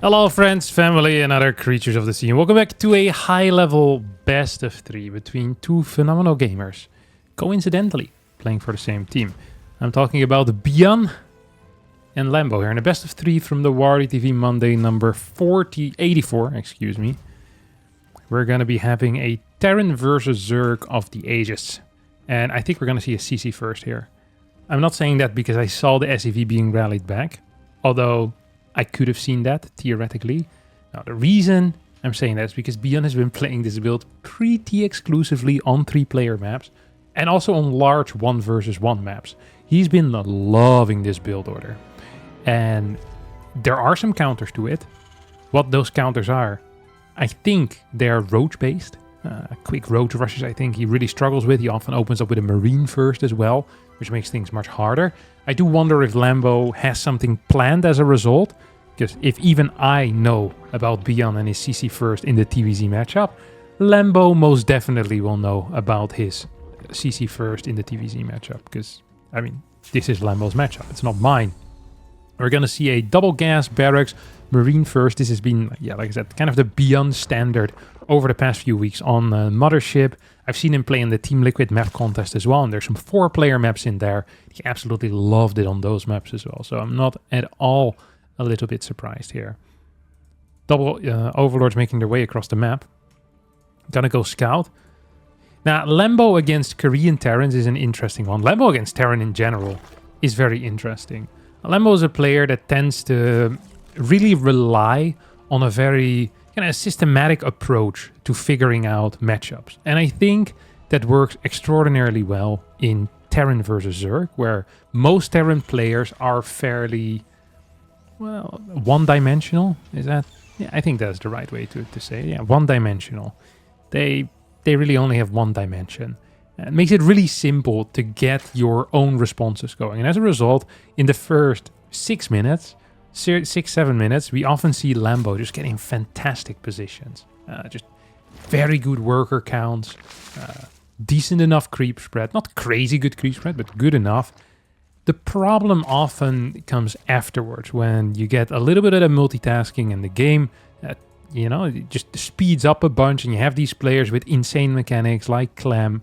Hello friends, family and other creatures of the sea. Welcome back to a high-level best of 3 between two phenomenal gamers, coincidentally playing for the same team. I'm talking about Bian and Lambo here in a best of 3 from the Wari TV Monday number 84, excuse me. We're going to be having a Terran versus Zerg of the Ages. And I think we're going to see a CC first here. I'm not saying that because I saw the SEV being rallied back, although I could have seen that, theoretically. Now, the reason I'm saying that is because Bian has been playing this build pretty exclusively on 3-player maps and also on large 1 versus 1 maps. He's been loving this build order. And there are some counters to it. What those counters are, I think they're roach-based. Quick roach rushes, I think he really struggles with. He often opens up with a marine first as well, which makes things much harder. I do wonder if Lambo has something planned as a result, because if even I know about Bian and his CC first in the TVZ matchup, Lambo most definitely will know about his CC first in the TVZ matchup, because, I mean, this is Lambo's matchup, it's not mine. We're going to see a double gas barracks, marine first. This has been, yeah, like I said, kind of the Bian standard over the past few weeks on Mothership. I've seen him play in the Team Liquid map contest as well, and there's some 4-player maps in there. He absolutely loved it on those maps as well, so I'm not at all a little bit surprised here. Double Overlords making their way across the map. Gonna go scout. Now, Lambo against Korean Terrans is an interesting one. Lambo against Terran in general is very interesting. Lambo is a player that tends to really rely on a very kind of systematic approach to figuring out matchups. And I think that works extraordinarily well in Terran versus Zerg, where most Terran players are fairly, well, one-dimensional. Is that? Yeah, I think that's the right way to say it. Yeah, one-dimensional. They really only have one dimension. It makes it really simple to get your own responses going. And as a result, in the first 6 minutes, 6-7 minutes, we often see Lambo just getting fantastic positions. Just very good worker counts, decent enough creep spread. Not crazy good creep spread, but good enough. The problem often comes afterwards when you get a little bit of the multitasking in the game. You know, it just speeds up a bunch and you have these players with insane mechanics like Clem.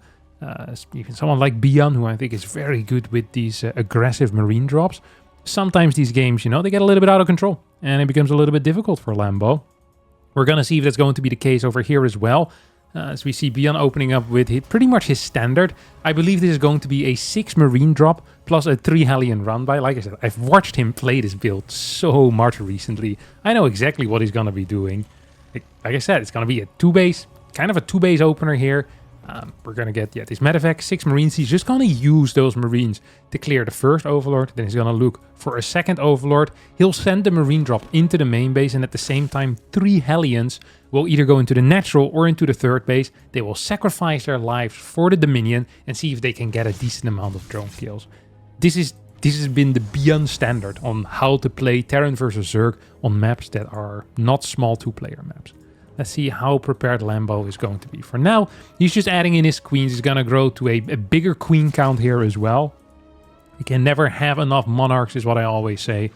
Even someone like Bian, who I think is very good with these aggressive marine drops. Sometimes these games, you know, they get a little bit out of control and it becomes a little bit difficult for Lambo. We're going to see if that's going to be the case over here as well. As we see Bian opening up with pretty much his standard. I believe this is going to be a 6 marine drop plus a 3 Hellion run by. Like I said, I've watched him play this build so much recently. I know exactly what he's going to be doing. Like I said, it's going to be a 2-base, kind of a 2-base opener here. We're going to get, this medevac, 6 marines. He's just going to use those marines to clear the first overlord. Then he's going to look for a second overlord. He'll send the marine drop into the main base. And at the same time, 3 Hellions will either go into the natural or into the third base. They will sacrifice their lives for the Dominion and see if they can get a decent amount of drone kills. This has been the Bian standard on how to play Terran versus Zerg on maps that are not small 2-player maps. Let's see how prepared Lambo is going to be. For now, he's just adding in his queens. He's going to grow to a bigger queen count here as well. You can never have enough monarchs, is what I always say.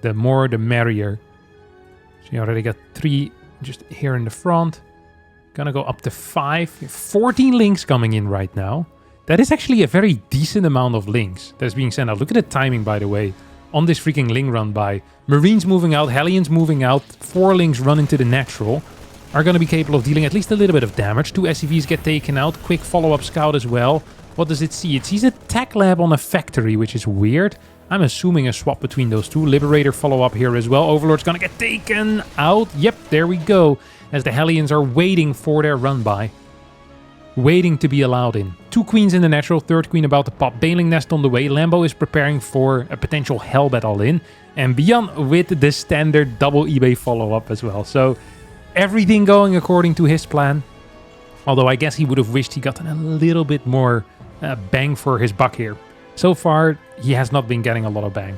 The more, the merrier. So you already got 3 just here in the front. Gonna go up to 5. 14 links coming in right now. That is actually a very decent amount of links that's being sent out. Look at the timing, by the way, on this freaking link run by. Marines moving out, Hellions moving out, 4 links run into the natural. Are going to be capable of dealing at least a little bit of damage. 2 SCVs get taken out. Quick follow-up scout as well. What does it see? It sees a tech lab on a factory, which is weird. I'm assuming a swap between those two. Liberator follow-up here as well. Overlord's going to get taken out. Yep, there we go. As the Hellions are waiting for their run-by. Waiting to be allowed in. 2 queens in the natural, 3rd queen about to pop. Bailing nest on the way. Lambo is preparing for a potential hellbat all-in. And Bian with the standard double eBay follow-up as well. So everything going according to his plan. Although I guess he would have wished he gotten a little bit more bang for his buck here. So far, he has not been getting a lot of bang.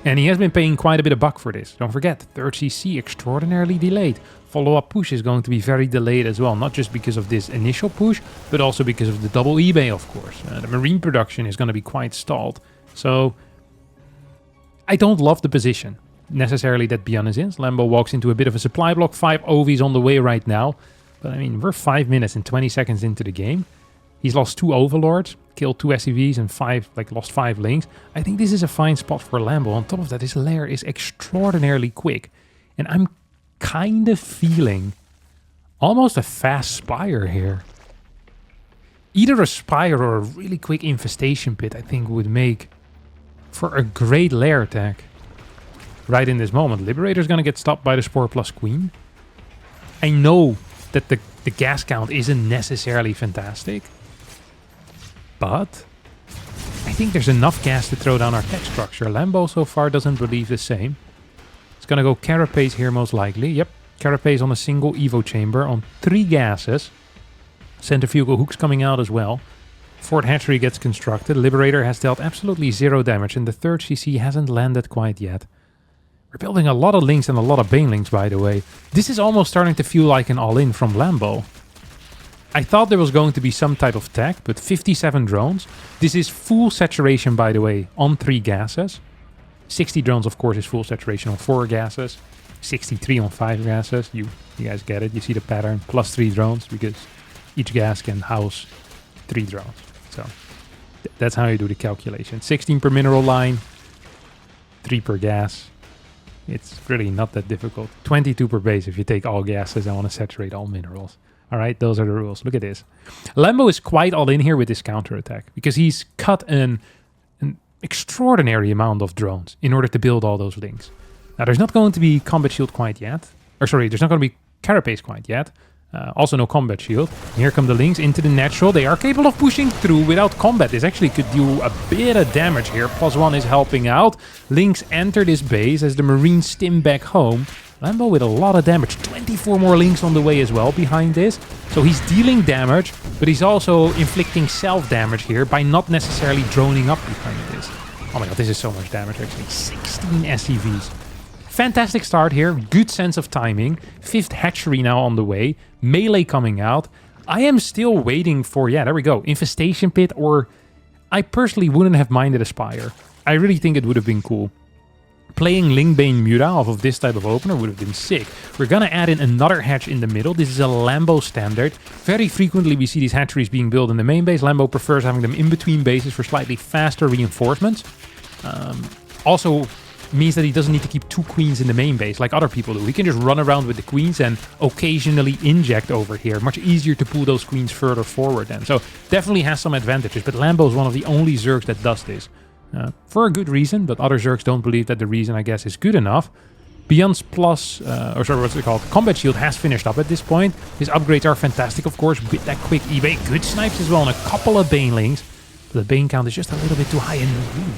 And he has been paying quite a bit of buck for this. Don't forget, 3rd CC extraordinarily delayed. Follow-up push is going to be very delayed as well. Not just because of this initial push, but also because of the double eBay, of course. The marine production is going to be quite stalled. So I don't love the position. necessarily that Beyond is in. Lambo walks into a bit of a supply block. 5 OVs on the way right now. But I mean, we're 5 minutes and 20 seconds into the game. He's lost 2 Overlords, killed 2 SCVs and lost 5 links. I think this is a fine spot for Lambo. On top of that, his lair is extraordinarily quick. And I'm kind of feeling almost a fast Spire here. Either a Spire or a really quick Infestation Pit, I think, would make for a great lair attack. Right in this moment. Liberator's gonna get stopped by the Spore plus Queen. I know that the gas count isn't necessarily fantastic. But I think there's enough gas to throw down our tech structure. Lambo so far doesn't believe the same. It's gonna go Carapace here most likely. Yep, Carapace on a single Evo chamber on 3 gases. Centrifugal hooks coming out as well. 4th hatchery gets constructed. Liberator has dealt absolutely 0 damage, and the 3rd CC hasn't landed quite yet. We're building a lot of links and a lot of banelings, by the way. This is almost starting to feel like an all-in from Lambo. I thought there was going to be some type of tech, but 57 drones. This is full saturation, by the way, on 3 gases. 60 drones, of course, is full saturation on 4 gases. 63 on 5 gases. You guys get it. You see the pattern. Plus 3 drones, because each gas can house 3 drones. So that's how you do the calculation. 16 per mineral line, 3 per gas. It's really not that difficult. 22 per base if you take all gases and want to saturate all minerals. All right, those are the rules. Look at this. Lambo is quite all in here with this counterattack because he's cut an extraordinary amount of drones in order to build all those links. Now, there's not going to be combat shield quite yet. Or sorry, there's not going to be carapace quite yet. Also no combat shield. Here come the links into the natural. They are capable of pushing through without combat. This actually could do a bit of damage here. +1 is helping out. Links enter this base as the Marines stim back home. Lambo with a lot of damage. 24 more links on the way as well behind this. So he's dealing damage, but he's also inflicting self-damage here by not necessarily droning up behind this. Oh my god, this is so much damage actually. 16 SCVs. Fantastic start here. Good sense of timing. 5th hatchery now on the way. Melee coming out. I am still waiting for, yeah, there we go. Infestation Pit, or I personally wouldn't have minded a Spire. I really think it would have been cool. Playing Lingbane Muta off of this type of opener would have been sick. We're gonna add in another hatch in the middle. This is a Lambo standard. Very frequently we see these hatcheries being built in the main base. Lambo prefers having them in between bases for slightly faster reinforcements. Also means that he doesn't need to keep 2 queens in the main base like other people do. He can just run around with the queens and occasionally inject over here. Much easier to pull those queens further forward then. So definitely has some advantages, but Lambo is one of the only Zergs that does this. For a good reason, but other Zergs don't believe that the reason, I guess, is good enough. Beyond's plus, or sorry, what's it called? Combat Shield has finished up at this point. His upgrades are fantastic, of course, with that quick eBay. Good snipes as well, and a couple of Banelings. The Bane count is just a little bit too high, and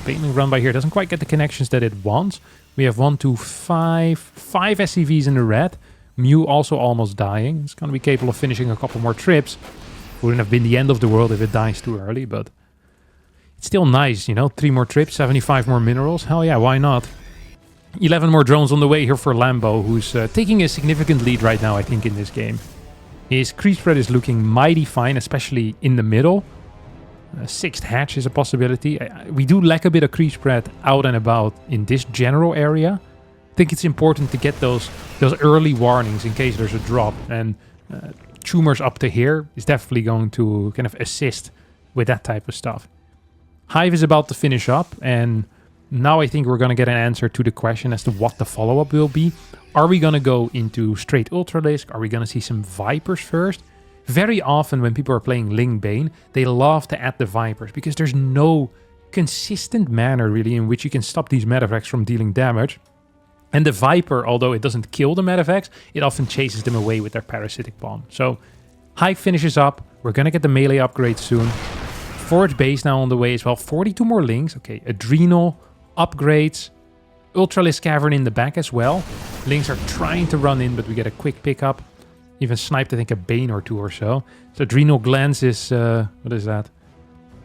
Baneling run by here doesn't quite get the connections that it wants. We have 1, 2, 5 SCVs in the red. Mew also almost dying. It's going to be capable of finishing a couple more trips. Wouldn't have been the end of the world if it dies too early, but it's still nice, you know. 3 more trips, 75 more minerals. Hell yeah, why not? 11 more drones on the way here for Lambo, who's taking a significant lead right now, I think, in this game. His creep spread is looking mighty fine, especially in the middle. 6th hatch is a possibility. We do lack a bit of creep spread out and about in this general area. I think it's important to get those early warnings in case there's a drop. And tumors up to here is definitely going to kind of assist with that type of stuff. Hive is about to finish up, and now I think we're going to get an answer to the question as to what the follow-up will be. Are we going to go into straight Ultralisk? Are we going to see some Vipers first? Very often when people are playing Ling Bane, they love to add the Vipers because there's no consistent manner really in which you can stop these Medivacs from dealing damage. And the Viper, although it doesn't kill the Medivacs, it often chases them away with their parasitic bomb. So Hive finishes up. We're going to get the melee upgrade soon. 4th base now on the way as well. 42 more links. Okay, Adrenal, upgrades, Ultralisk Cavern in the back as well. Links are trying to run in, but we get a quick pickup. Even sniped, I think, a Bane or 2 or so. So Adrenal Glance is, what is that?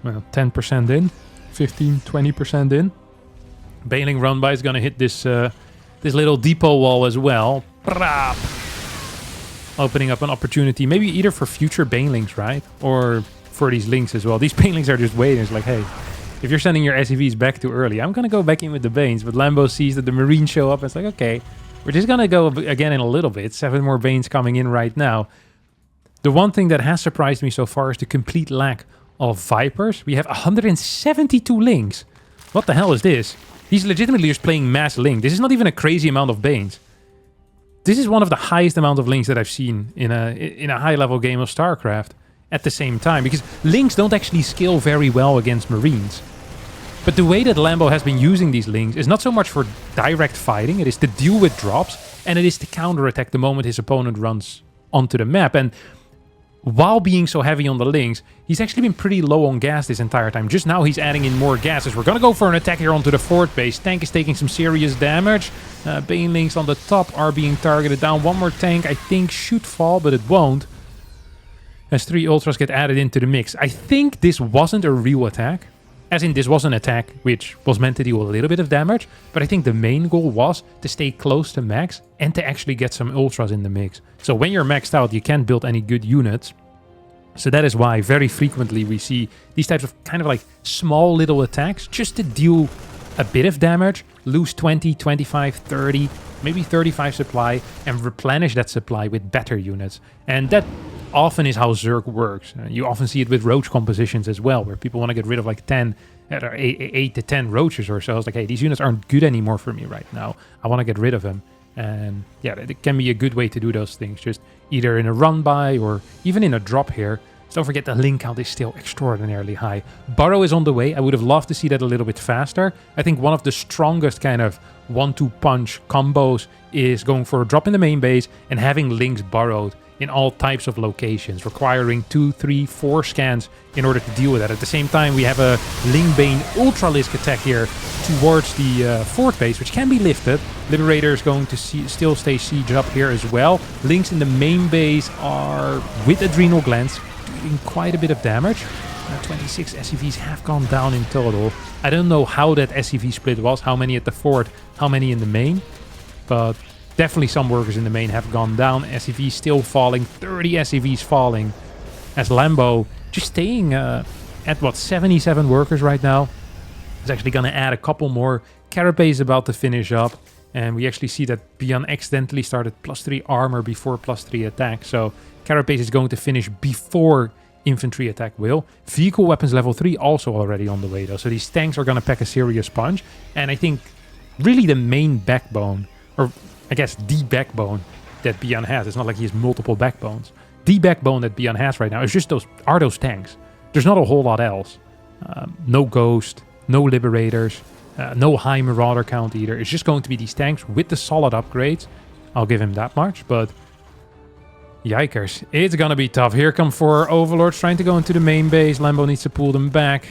Well, 10% in. 15, 20% in. Baneling run by is going to hit this this little depot wall as well. Prap! Opening up an opportunity, maybe either for future Banelings, right? Or for these links as well. These Banelings are just waiting. It's like, hey, if you're sending your SCVs back too early, I'm going to go back in with the Banes. But Lambo sees that the Marines show up and it's like, okay, we're just going to go again in a little bit. 7 more Banes coming in right now. The one thing that has surprised me so far is the complete lack of Vipers. We have 172 Lings. What the hell is this? He's legitimately just playing mass Link. This is not even a crazy amount of Banes. This is one of the highest amount of Links that I've seen in a high-level game of StarCraft at the same time. Because Links don't actually scale very well against Marines. But the way that Lambo has been using these Links is not so much for direct fighting. It is to deal with drops. And it is to counterattack the moment his opponent runs onto the map. And while being so heavy on the Links, he's actually been pretty low on gas this entire time. Just now he's adding in more gases. We're going to go for an attack here onto the fort base. Tank is taking some serious damage. Bane Links on the top are being targeted down. One more tank, I think, should fall, but it won't. As 3 Ultras get added into the mix. I think this wasn't a real attack. As in, this was an attack which was meant to deal a little bit of damage. But I think the main goal was to stay close to max and to actually get some Ultras in the mix. So when you're maxed out, you can't build any good units. So that is why very frequently we see these types of kind of like small little attacks just to deal a bit of damage, lose 20, 25, 30, maybe 35 supply, and replenish that supply with better units. And that often is how Zerg works. You often see it with roach compositions as well, where people want to get rid of like 10, 8 to 10 roaches or so. It's like, hey, these units aren't good anymore for me right now. I want to get rid of them. And yeah, it can be a good way to do those things, just either in a run by or even in a drop here. So don't forget the link count is still extraordinarily high. Burrow is on the way. I would have loved to see that a little bit faster. I think one of the strongest kind of 1-2 punch combos is going for a drop in the main base and having links burrowed in all types of locations, requiring 2, 3, 4 scans in order to deal with that. At the same time, we have a Lingbane Ultralisk attack here towards the fort base, which can be lifted. Liberator is going to still stay siege up here as well. Links in the main base are with Adrenal Glands, doing quite a bit of damage. 26 SCVs have gone down in total. I don't know how that SCV split was, how many at the fort, how many in the main, but definitely some workers in the main have gone down. SCV still falling, 30 SCVs falling, as Lambo just staying at what, 77 workers right now. It's actually going to add a couple more. Carapace is about to finish up, and we actually see that Bian accidentally started +3 armor before +3 attack, so Carapace is going to finish before infantry attack will. Vehicle weapons level 3 also already on the way though, so these tanks are going to pack a serious punch. And I think really the main backbone, or I guess the backbone that Bian has, it's not like he has multiple backbones. The backbone that Bian has right now is just those tanks. There's not a whole lot else. No Ghost, no Liberators, no high Marauder count either. It's just going to be these tanks with the solid upgrades. I'll give him that much, but yikers, it's gonna be tough. Here come 4 Overlords trying to go into the main base. Lambo needs to pull them back.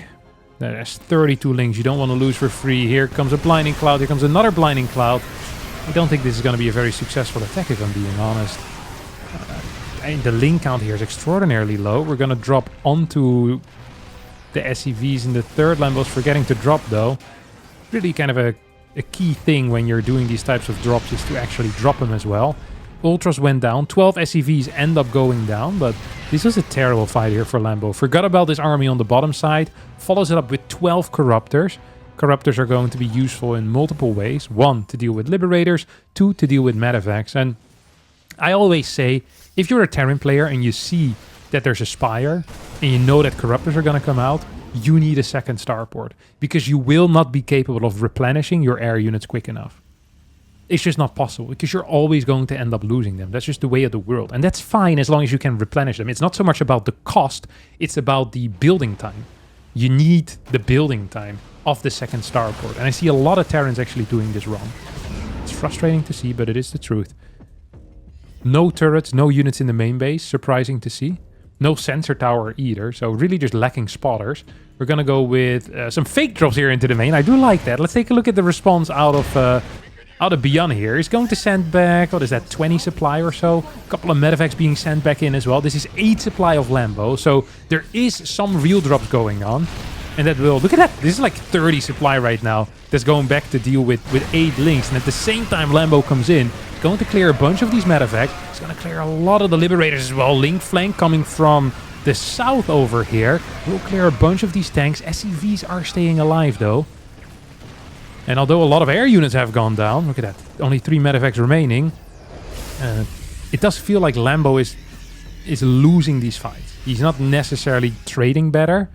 There's 32 links you don't want to lose for free. Here comes a Blinding Cloud. Here comes another Blinding Cloud. I don't think this is going to be a very successful attack, if I'm being honest. And the link count here is extraordinarily low. We're going to drop onto the SCVs in the third. Lambo's forgetting to drop, though. Really kind of a key thing when you're doing these types of drops is to actually drop them as well. Ultras went down. 12 SCVs end up going down, but this was a terrible fight here for Lambo. Forgot about this army on the bottom side. Follows it up with 12 Corruptors. Corruptors are going to be useful in multiple ways. 1, to deal with Liberators. 2, to deal with Medevacs. And I always say, if you're a Terran player and you see that there's a Spire, and you know that Corruptors are going to come out, you need a second starport. Because you will not be capable of replenishing your air units quick enough. It's just not possible, because you're always going to end up losing them. That's just the way of the world. And that's fine as long as you can replenish them. It's not so much about the cost, it's about the building time. You need the building time of the second starport. And I see a lot of Terrans actually doing this wrong. It's frustrating to see, but it is the truth. No turrets, no units in the main base, surprising to see. No sensor tower either, so really just lacking spotters. We're going to go with some fake drops here into the main. I do like that. Let's take a look at the response out of Beyond here. He's going to send back, what is that, 20 supply or so? A couple of medevacs being sent back in as well. This is 8 supply of Lambo, so there is some real drops going on. And that will, look at that, this is like 30 supply right now that's going back to deal with 8 links. And at the same time Lambo comes in, going to clear a bunch of these medevacs. He's going to clear a lot of the Liberators as well. Link flank coming from The south over here will clear a bunch of these tanks. SCVs are staying alive though. And although a lot of air units have gone down, look at that, only 3 medevacs remaining. It does feel like Lambo is losing these fights. He's not necessarily trading better.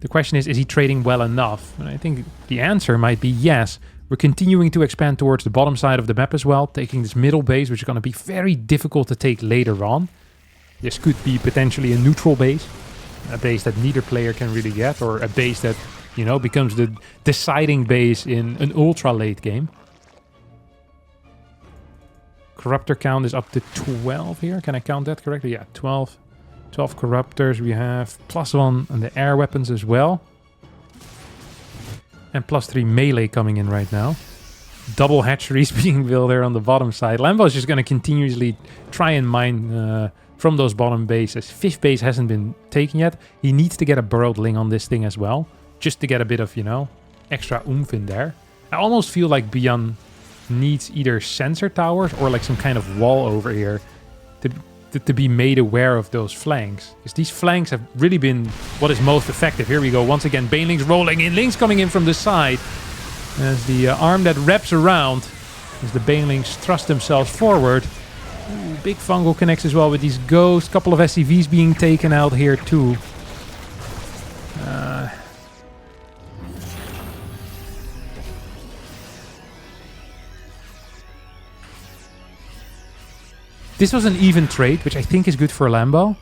The question is he trading well enough? And I think the answer might be yes. We're continuing to expand towards the bottom side of the map as well, taking this middle base, which is going to be very difficult to take later on. This could be potentially a neutral base, a base that neither player can really get, or a base that, you know, becomes the deciding base in an ultra late game. Corruptor count is up to 12 here. Can I count that correctly? Yeah, 12. 12 corruptors. We have +1 on the air weapons as well. And +3 melee coming in right now. Double hatcheries being built there on the bottom side. Lambo is just going to continuously try and mine from those bottom bases. 5th base hasn't been taken yet. He needs to get a burrowed ling on this thing as well. Just to get a bit of, you know, extra oomph in there. I almost feel like Bian needs either sensor towers or like some kind of wall over here to be made aware of those flanks. Because these flanks have really been what is most effective. Here we go. Once again, Banelings rolling in. Lings coming in from the side. As the arm that wraps around. As the Banelings thrust themselves forward. Ooh, big fungal connects as well with these ghosts. Couple of SCVs being taken out here too. This was an even trade, which I think is good for Lambo.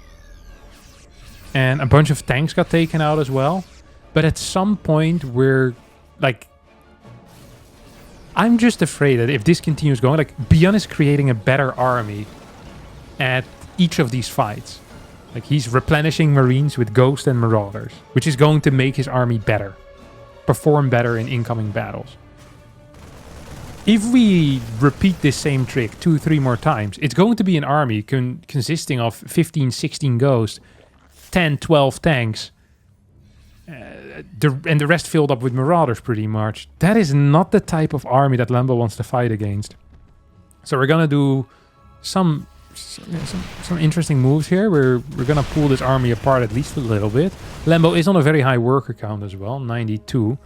And a bunch of tanks got taken out as well. But at some point, we're like... I'm just afraid that if this continues going, like, Bian is creating a better army at each of these fights. Like, he's replenishing Marines with Ghost and Marauders, which is going to make his army better. Perform better in incoming battles. If we repeat this same trick 2-3 more times, it's going to be an army consisting of 15-16 ghosts, 10-12 tanks, and the rest filled up with marauders pretty much. That is not the type of army that Lambo wants to fight against. So we're gonna do some interesting moves here. We're gonna pull this army apart at least a little bit. Lambo is on a very high worker count as well, 92.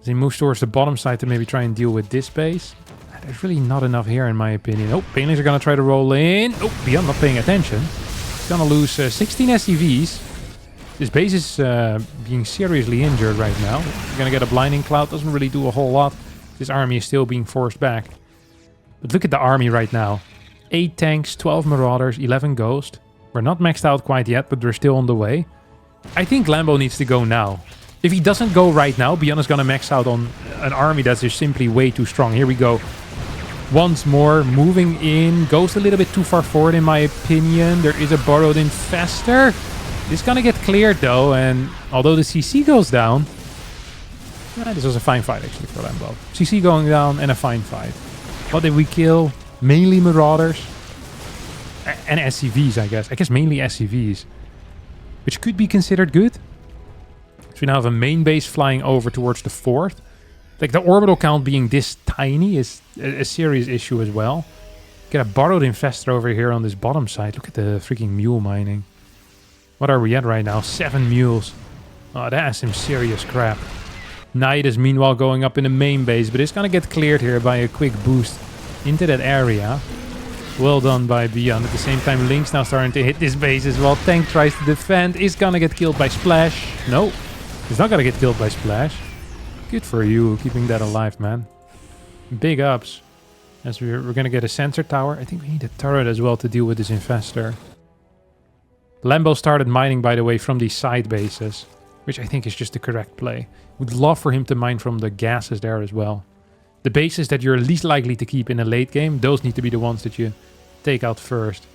As he moves towards the bottom side to maybe try and deal with this base. There's really not enough here in my opinion. Oh, Banelings are gonna try to roll in. Oh, Bian not paying attention. He's gonna lose 16 SCVs. This base is being seriously injured right now. We're gonna get a blinding cloud. Doesn't really do a whole lot. This army is still being forced back. But look at the army right now. 8 tanks, 12 marauders, 11 ghosts. We're not maxed out quite yet, but they're still on the way. I think Lambo needs to go now. If he doesn't go right now, Bian is gonna max out on an army that's just simply way too strong. Here we go. Once more, moving in. Goes a little bit too far forward in my opinion. There is a borrowed infestor. It's gonna get cleared though, and although the CC goes down... this was a fine fight actually for Lambo. CC going down and a fine fight. What did we kill? Mainly marauders. And SCVs, I guess. I guess mainly SCVs. Which could be considered good. So we now have a main base flying over towards the 4th. Like, the orbital count being this tiny is a serious issue as well. Get a borrowed infestor over here on this bottom side. Look at the freaking mule mining. What are we at right now? 7 mules. Oh, that is some serious crap. Knight is meanwhile going up in the main base, but it's gonna get cleared here by a quick boost into that area. Well done by Bian. At the same time, Link's now starting to hit this base as well. Tank tries to defend. Is gonna get killed by Splash. No, he's not gonna get killed by Splash. Good for you, keeping that alive, man. Big ups. As we're gonna get a sensor tower. I think we need a turret as well to deal with this infestor. Lambo started mining, by the way, from these side bases, which I think is just the correct play. Would love for him to mine from the gases there as well. The bases that you're least likely to keep in a late game, those need to be the ones that you take out first.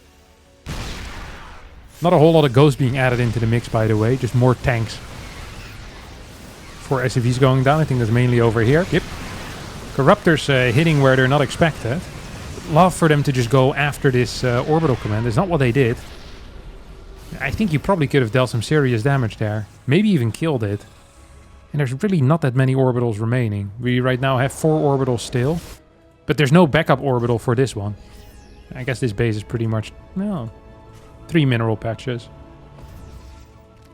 Not a whole lot of ghosts being added into the mix, by the way. Just more tanks. 4 SCVs going down. I think that's mainly over here. Yep. Corruptors hitting where they're not expected. Love for them to just go after this orbital command. It's not what they did. I think you probably could have dealt some serious damage there. Maybe even killed it. And there's really not that many orbitals remaining. We right now have 4 orbitals still. But there's no backup orbital for this one. I guess this base is pretty much... no. 3 mineral patches.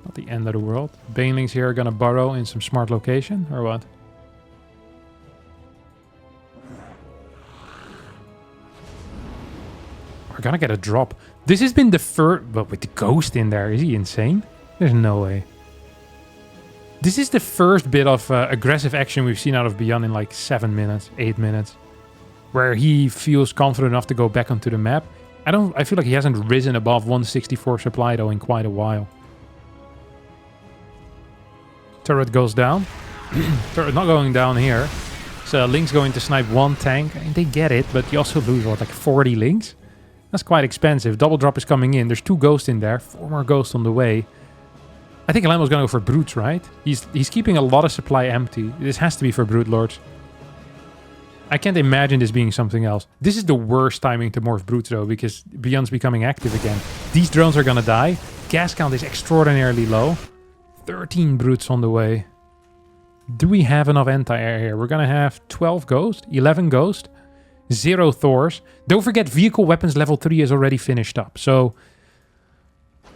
Not the end of the world. Banelings here are gonna burrow in some smart location, or what? We're gonna get a drop. This has been the first... But with the ghost in there, is he insane? There's no way. This is the first bit of aggressive action we've seen out of Beyond in like 7 minutes, 8 minutes. Where he feels confident enough to go back onto the map. I feel like he hasn't risen above 164 supply though in quite a while. Turret goes down. Turret not going down here. So Link's going to snipe one tank. And they get it, but you also lose, what, like 40 Links? That's quite expensive. Double drop is coming in. There's 2 ghosts in there. 4 more ghosts on the way. I think Lambo's gonna go for brutes, right? He's keeping a lot of supply empty. This has to be for brute lords. I can't imagine this being something else. This is the worst timing to morph brutes though, because Beyond's becoming active again. These drones are gonna die. Gas count is extraordinarily low. 13 brutes on the way. Do we have enough anti-air here? We're gonna have 12 ghosts, 11 ghosts, 0 Thors. Don't forget, vehicle weapons level 3 is already finished up. So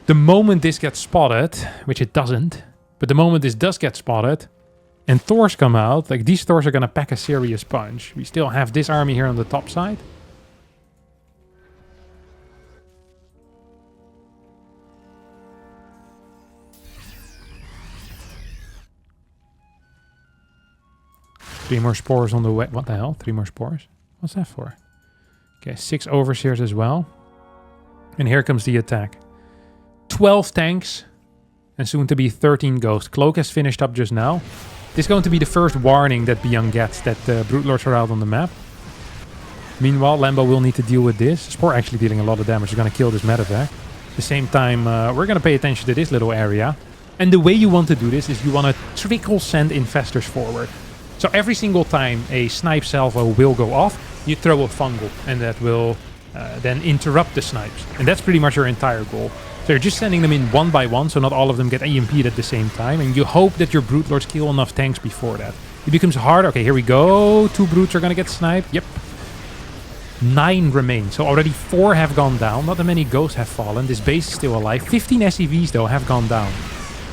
the moment this gets spotted, which it doesn't, but the moment this does get spotted, and Thors come out, like these Thors are gonna pack a serious punch. We still have this army here on the top side. Three more spores on the way. What the hell? 3 more spores? What's that for? Okay, 6 overseers as well. And here comes the attack. 12 tanks. And soon to be 13 ghosts. Cloak has finished up just now. This is going to be the first warning that Beyond gets that Brute Lords are out on the map. Meanwhile, Lambo will need to deal with this. Spore actually dealing a lot of damage. Is going to kill this medevac. At the same time, we're going to pay attention to this little area. And the way you want to do this is you want to trickle send infestors forward. So every single time a snipe salvo will go off, you throw a fungal. And that will then interrupt the snipes. And that's pretty much your entire goal. So you're just sending them in one by one, so not all of them get EMP'd at the same time. And you hope that your Brute Lords kill enough tanks before that. It becomes hard. Okay, here we go. 2 Brutes are going to get sniped. Yep. 9 remain. So already 4 have gone down. Not that many Ghosts have fallen. This base is still alive. 15 SCVs, though, have gone down.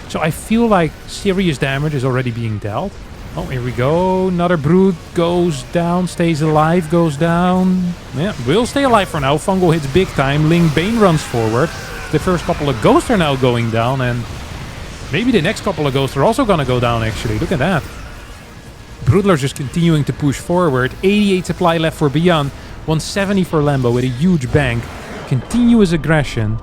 So I feel like serious damage is already being dealt. Oh, here we go. Another Brute goes down, stays alive, goes down. Yeah, will stay alive for now. Fungal hits big time. Ling Bane runs forward. The first couple of Ghosts are now going down, and maybe the next couple of Ghosts are also going to go down, actually. Look at that. Broodler's just continuing to push forward. 88 supply left for Beyond. 170 for Lambo with a huge bank. Continuous aggression.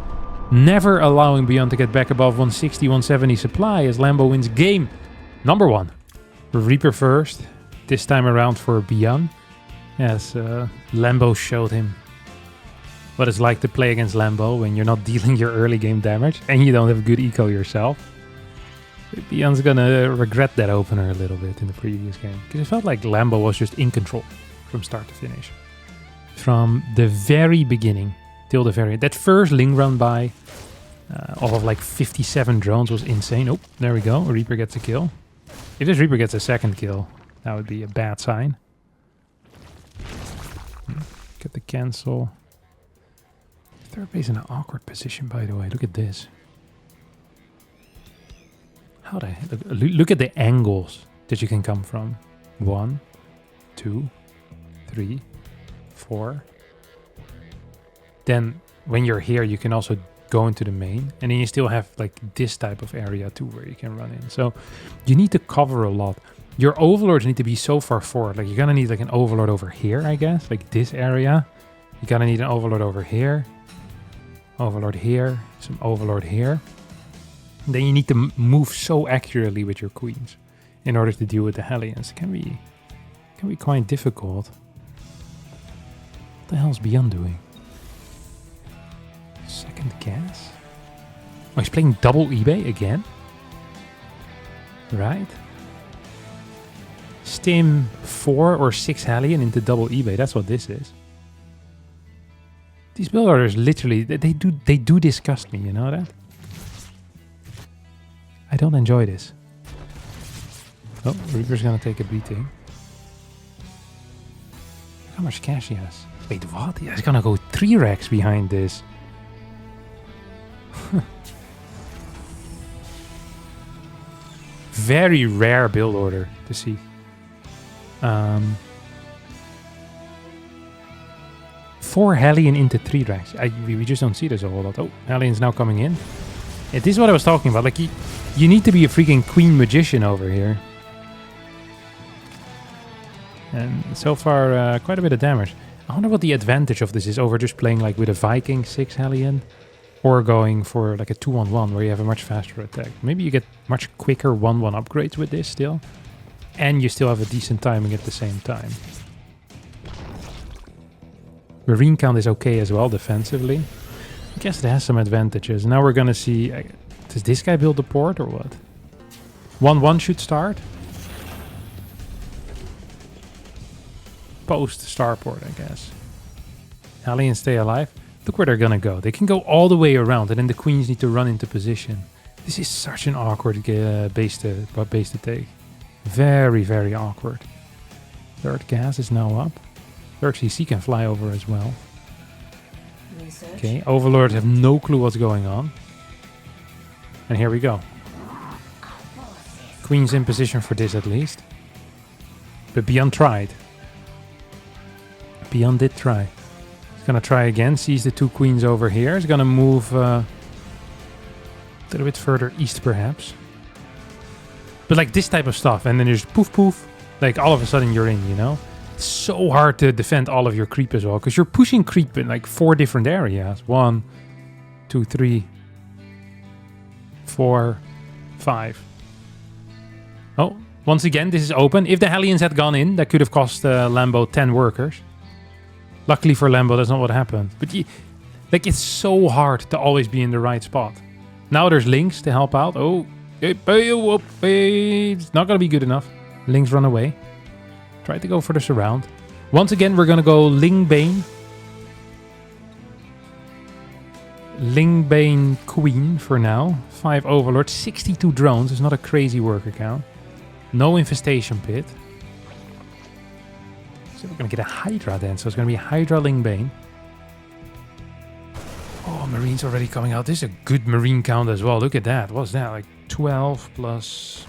Never allowing Beyond to get back above 160, 170 supply as Lambo wins game number 1. Reaper first. This time around for Beyond. As Lambo showed him what it's like to play against Lambo when you're not dealing your early game damage and you don't have good eco yourself. Beyond's gonna regret that opener a little bit in the previous game, because it felt like Lambo was just in control from start to finish. From the very beginning till the very... That first Ling run by of like 57 drones was insane. Oh, there we go. Reaper gets a kill. If this Reaper gets a second kill, that would be a bad sign. Get the cancel. Third base in an awkward position, by the way. Look at this. How the heck? Look at the angles that you can come from. 1, 2, 3, 4. Then when you're here, you can also go into the main, and then you still have like this type of area too where you can run in. So you need to cover a lot. Your overlords need to be so far forward. Like you're gonna need like an overlord over here, I guess, like this area. You're gonna need an overlord over here. Overlord here, some overlord here. And then you need to move so accurately with your queens in order to deal with the Hellions. It can be quite difficult. What the hell is Beyond doing? Second gas? Oh, he's playing double eBay again? Right. Stim 4 or 6 Hellion into double eBay. That's what this is. These build orders literally, they do disgust me, you know that? I don't enjoy this. Oh, Reaper's gonna take a beating. Look how much cash he has. Wait, what? He's gonna go 3 racks behind this. Very rare build order to see. 4 Hellion into 3 ranks. We just don't see this a whole lot. Oh, Hellion's now coming in. Yeah, this is what I was talking about. Like, you need to be a freaking Queen Magician over here. And so far, quite a bit of damage. I wonder what the advantage of this is over just playing like with a Viking 6 Hellion. Or going for like a 2-on-1 where you have a much faster attack. Maybe you get much quicker 1-1 upgrades with this still. And you still have a decent timing at the same time. Marine count is okay as well defensively. I guess it has some advantages. Now we're gonna see... does this guy build the port or what? 1-1 should start. Post starport, I guess. Hellions stay alive. Look where they're gonna go. They can go all the way around and then the queens need to run into position. This is such an awkward base to take. Very, very awkward. Third gas is now up. Third CC can fly over as well. Research. Okay, Overlords have no clue what's going on. And here we go. Queen's in position for this at least. But Beyond tried. Beyond did try. He's gonna try again, sees the 2 queens over here. He's gonna move a little bit further east perhaps. But like this type of stuff, and then there's poof poof. Like all of a sudden you're in, you know? It's so hard to defend all of your creep as well, because you're pushing creep in like 4 different areas. 1, 2, 3, 4, 5. Oh, once again, this is open. If the Hellions had gone in, that could have cost Lambo 10 workers. Luckily for Lambo, that's not what happened. But like, it's so hard to always be in the right spot. Now there's Lynx to help out. Oh, it's not going to be good enough. Lynx run away. Try to go for the surround. Once again, we're going to go Lingbane. Lingbane Queen for now. 5 Overlords, 62 drones. It's not a crazy worker count. No infestation pit. So we're going to get a Hydra then. So it's going to be Hydra Lingbane. Oh, Marine's already coming out. This is a good Marine count as well. Look at that. What's that? Like 12 plus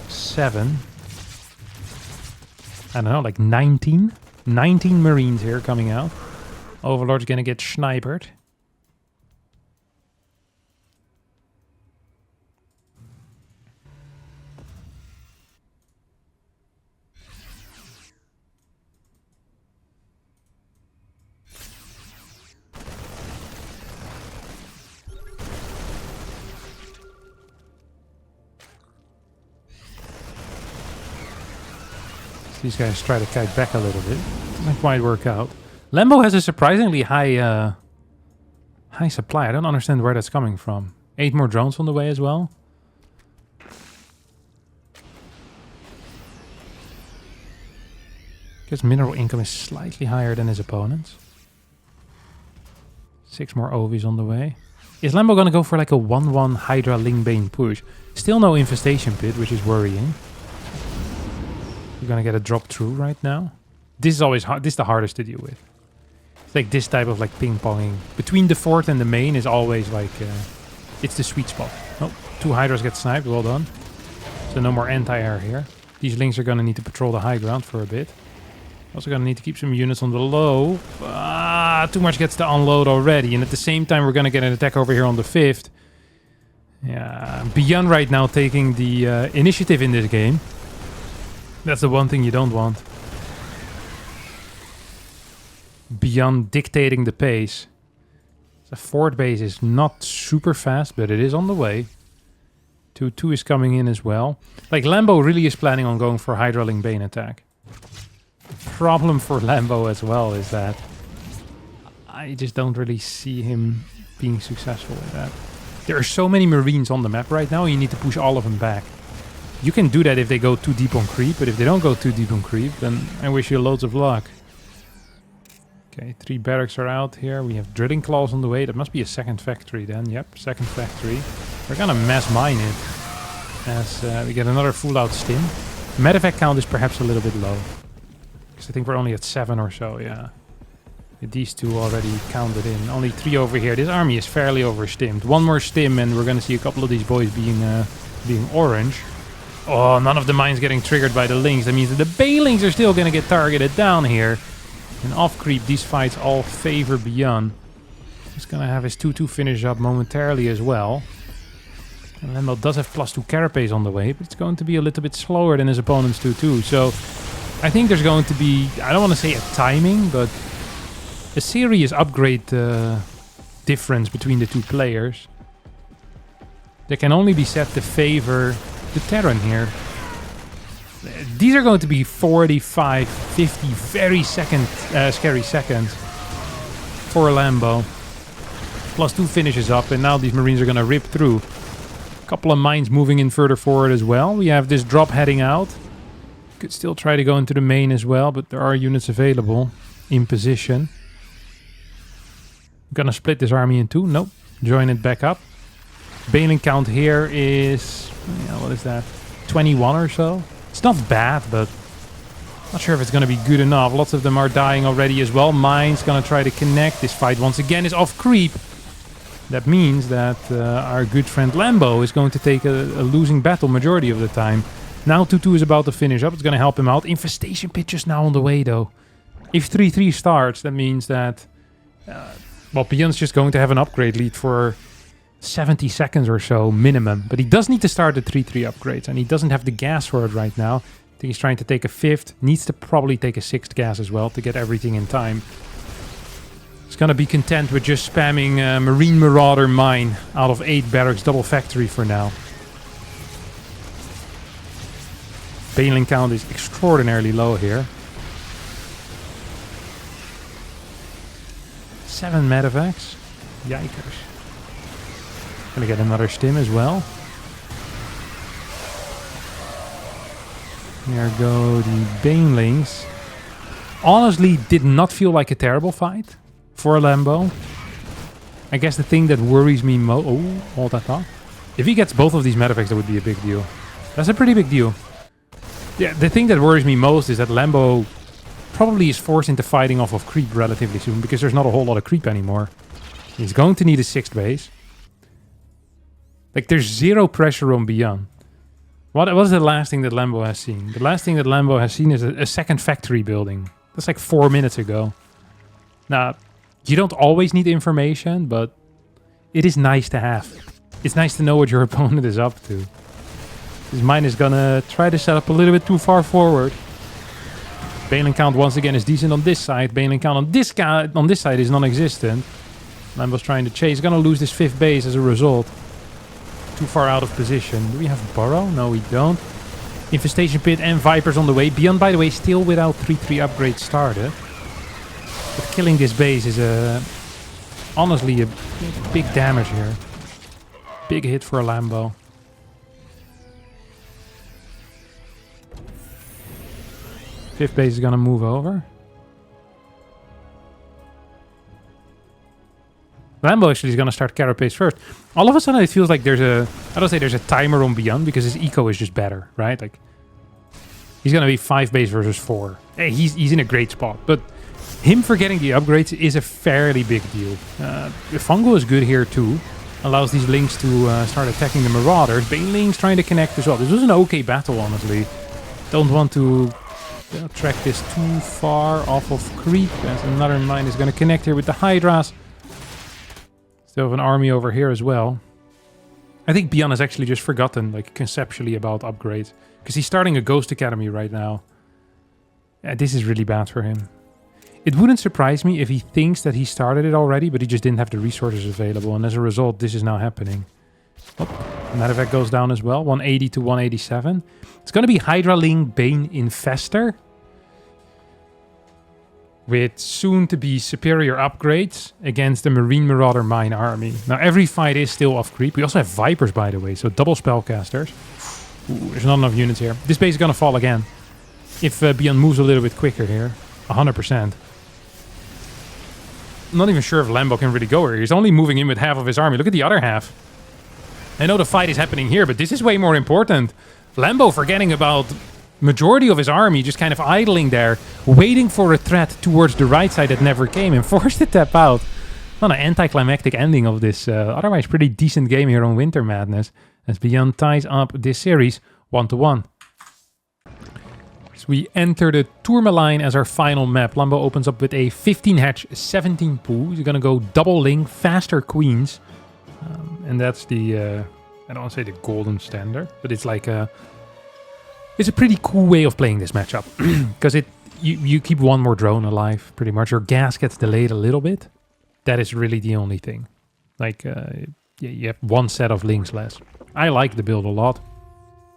7. I don't know, like 19? 19 Marines here coming out. Overlord's gonna get sniped. These guys try to kite back a little bit. Doesn't quite work out. Lambo has a surprisingly high supply. I don't understand where that's coming from. 8 more drones on the way as well. Guess mineral income is slightly higher than his opponents. 6 more Ovis on the way. Is Lambo gonna go for like a 1-1 Hydra Lingbane push? Still no infestation pit, which is worrying. You're gonna get a drop through right now. This is always hard. This is the hardest to deal with. It's like this type of like ping-ponging. Between the fort and the main is always like... it's the sweet spot. Oh, 2 Hydras get sniped. Well done. So no more anti-air here. These Lynx are gonna need to patrol the high ground for a bit. Also gonna need to keep some units on the low. Too much gets to unload already. And at the same time, we're gonna get an attack over here on the 5th. Yeah, Beyond right now taking the initiative in this game. That's the one thing you don't want. Beyond dictating the pace. The fort base is not super fast, but it is on the way. 2-2 is coming in as well. Like, Lambo really is planning on going for Hydra Lingbane attack. The problem for Lambo as well is that I just don't really see him being successful with that. There are so many Marines on the map right now, you need to push all of them back. You can do that if they go too deep on creep, but if they don't go too deep on creep, then I wish you loads of luck. Okay, 3 barracks are out here. We have drilling claws on the way. That must be a second factory then. Yep, second factory. We're gonna mass mine it as we get another full out stim. Medevac count is perhaps a little bit low. Because I think we're only at 7 or so, yeah. With these 2 already counted in. Only 3 over here. This army is fairly overstimmed. 1 more stim and we're gonna see a couple of these boys being orange. Oh, none of the mines getting triggered by the Lings. That means that the Banelings are still going to get targeted down here. And off creep, these fights all favor Beyond. He's going to have his 2-2 finish up momentarily as well. And Lambo does have +2 carapace on the way, but it's going to be a little bit slower than his opponent's 2-2. So I think there's going to be, I don't want to say a timing, but a serious upgrade difference between the two players. That can only be set to favor the Terran here. These are going to be 45, 50 very scary seconds for Lambo. +2 finishes up, and now these Marines are going to rip through. Couple of mines moving in further forward as well. We have this drop heading out. Could still try to go into the main as well, but there are units available in position. Gonna split this army in two. Nope. Join it back up. Baneling count here is... yeah, what is that? 21 or so. It's not bad, but not sure if it's gonna be good enough. Lots of them are dying already as well. Mines gonna try to connect. This fight once again is off creep. That means that our good friend Lambo is going to take a losing battle majority of the time. Now 2-2 is about to finish up. It's going to help him out. Infestation pit just now on the way, though. If 3-3 starts, that means that... well, Beyond's just going to have an upgrade lead for 70 seconds or so minimum. But he does need to start the 3-3 upgrades, and he doesn't have the gas for it right now. I think he's trying to take a 5th. Needs to probably take a 6th gas as well to get everything in time. He's gonna be content with just spamming Marine Marauder Mine out of 8 barracks double factory for now. Baneling count is extraordinarily low here. 7 medevacs. Yikers. Gonna get another stim as well. There go the Banelings. Honestly, did not feel like a terrible fight for Lambo. I guess the thing that worries me oh, hold that thought. If he gets both of these medevacs, that would be a big deal. That's a pretty big deal. Yeah, the thing that worries me most is that Lambo probably is forced into fighting off of creep relatively soon, because there's not a whole lot of creep anymore. He's going to need a 6th base. Like, there's zero pressure on Beyond. What was the last thing that Lambo has seen? The last thing that Lambo has seen is a second factory building. That's like 4 minutes ago. Now, you don't always need information, but it is nice to have. It's nice to know what your opponent is up to. This mine is gonna try to set up a little bit too far forward. Baneling count once again is decent on this side. Baneling count on this side is non-existent. Lambo's trying to chase. He's gonna lose this 5th base as a result. Too far out of position. Do we have Burrow? No, we don't. Infestation pit and Vipers on the way. Beyond, by the way, still without 3-3 upgrade started. But killing this base is honestly a big damage here. Big hit for a Lambo. Fifth base is gonna move over. Lambo actually is gonna start carapace first. All of a sudden it feels like there's a... I don't say there's a timer on Beyond, because his eco is just better, right? Like, he's gonna be 5 base versus 4. Hey, he's in a great spot, but him forgetting the upgrades is a fairly big deal. Fungo is good here too. Allows these Lings to start attacking the Marauders. Banelings trying to connect as well. This was an okay battle, honestly. Don't want to track this too far off of creep, as another mine is going to connect here with the Hydras. Still have an army over here as well. I think Beyond has actually just forgotten, like, conceptually about upgrades, because he's starting a Ghost Academy right now. Yeah, this is really bad for him. It wouldn't surprise me if he thinks that he started it already, but he just didn't have the resources available, and as a result, this is now happening. Oh, medevac goes down as well, 180 to 187. It's going to be Hydraling Bane Infestor, with soon-to-be superior upgrades against the Marine Marauder Mine army. Now, every fight is still off creep. We also have Vipers, by the way, so double spellcasters. Ooh, there's not enough units here. This base is going to fall again. If Beyond moves a little bit quicker here. 100%. I'm not even sure if Lambo can really go here. He's only moving in with half of his army. Look at the other half. I know the fight is happening here, but this is way more important. Lambo forgetting about majority of his army, just kind of idling there, waiting for a threat towards the right side that never came, and forced to tap out. Not an anticlimactic ending of this otherwise pretty decent game here on Winter Madness, as Beyond ties up this series 1-1. So we enter the Tourmaline as our final map. Lambo opens up with a 15 hatch, 17 pool. He's going to go double link, faster queens. And that's the, I don't want to say the golden standard, but it's like it's a pretty cool way of playing this matchup. Because you keep one more drone alive, pretty much. Your gas gets delayed a little bit. That is really the only thing. Like, you have one set of links less. I like the build a lot.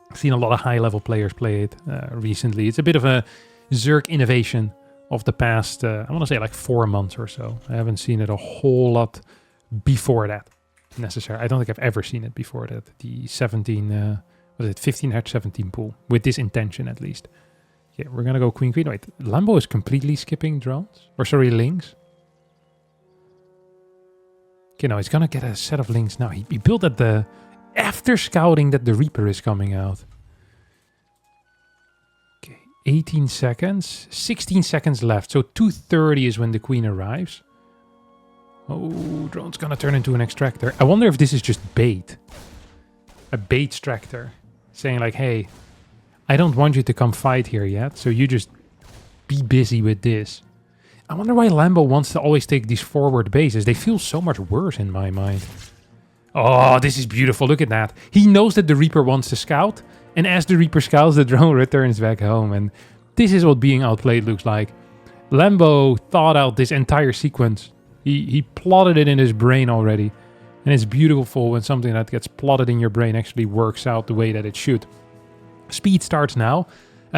I've seen a lot of high-level players play it recently. It's a bit of a Zerg innovation of the past, I want to say like 4 months or so. I haven't seen it a whole lot before that necessarily. I don't think I've ever seen it before that. The 15 hatch 17 pool, with this intention at least. Yeah, we're going to go queen. Wait, Lambo is completely skipping drones? Or sorry, links. Okay, no, he's going to get a set of links now. He built at the... after scouting that the Reaper is coming out. Okay, 18 seconds. 16 seconds left. So 2:30 is when the queen arrives. Oh, drone's gonna turn into an extractor. I wonder if this is just bait. A bait extractor. Saying like, hey, I don't want you to come fight here yet. So you just be busy with this. I wonder why Lambo wants to always take these forward bases. They feel so much worse in my mind. Oh, this is beautiful. Look at that. He knows that the Reaper wants to scout. And as the Reaper scouts, the drone returns back home. And this is what being outplayed looks like. Lambo thought out this entire sequence. He plotted it in his brain already. And it's beautiful when something that gets plotted in your brain actually works out the way that it should. Speed starts now.